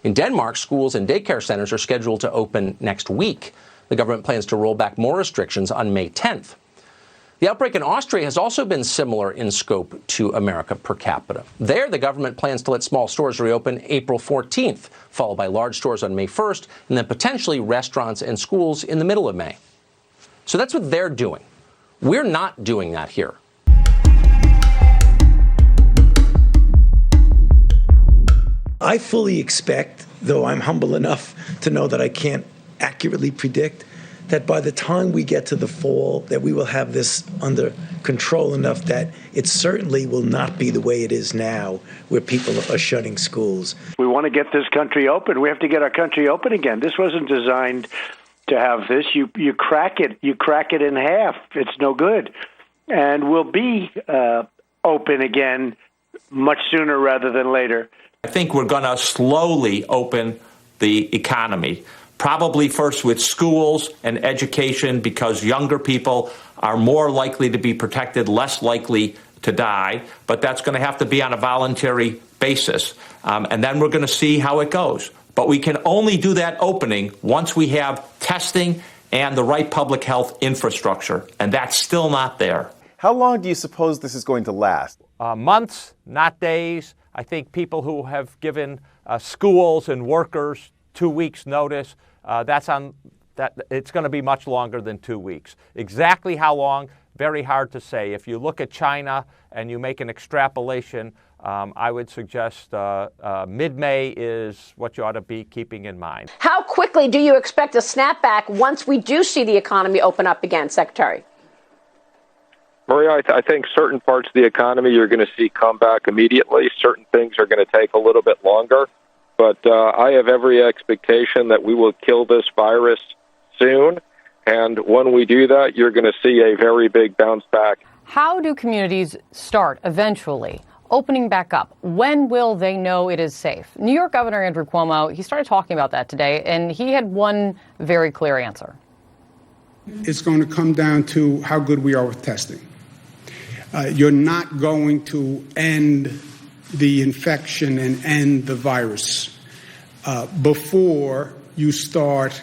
In Denmark, schools and daycare centers are scheduled to open next week. The government plans to roll back more restrictions on May 10th. The outbreak in Austria has also been similar in scope to America per capita. There, the government plans to let small stores reopen April 14th, followed by large stores on May 1st, and then potentially restaurants and schools in the middle of May. So that's what they're doing. We're not doing that here. I fully expect, though I'm humble enough to know that I can't accurately predict, that by the time we get to the fall, that we will have this under control enough that it certainly will not be the way it is now, where people are shutting schools. We want to get this country open. We have to get our country open again. This wasn't designed to have this. You crack it in half. It's no good. And we'll be open again much sooner rather than later. I think we're going to slowly open the economy, probably first with schools and education, because younger people are more likely to be protected, less likely to die. But that's going to have to be on a voluntary basis. And then we're going to see how it goes. But we can only do that opening once we have testing and the right public health infrastructure. And that's still not there. How long do you suppose this is going to last? Months, not days. I think people who have given schools and workers 2 weeks notice, it's going to be much longer than 2 weeks. Exactly how long, very hard to say. If you look at China and you make an extrapolation, I would suggest mid-May is what you ought to be keeping in mind. How quickly do you expect a snapback once we do see the economy open up again, Secretary? Maria, I think certain parts of the economy you're going to see come back immediately. Certain things are going to take a little bit longer. But I have every expectation that we will kill this virus soon. And when we do that, you're going to see a very big bounce back. How do communities start eventually opening back up? When will they know it is safe? New York Governor Andrew Cuomo, he started talking about that today, and he had one very clear answer. It's going to come down to how good we are with testing. You're not going to end the infection and end the virus before you start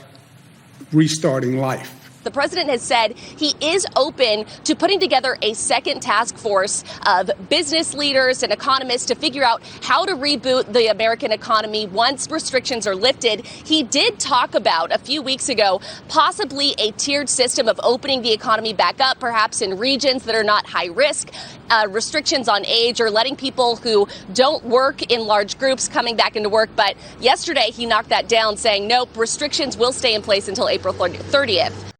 restarting life. The president has said he is open to putting together a second task force of business leaders and economists to figure out how to reboot the American economy once restrictions are lifted. He did talk about a few weeks ago possibly a tiered system of opening the economy back up, perhaps in regions that are not high risk, restrictions on age, or letting people who don't work in large groups coming back into work. But yesterday he knocked that down, saying, nope, restrictions will stay in place until April 30th.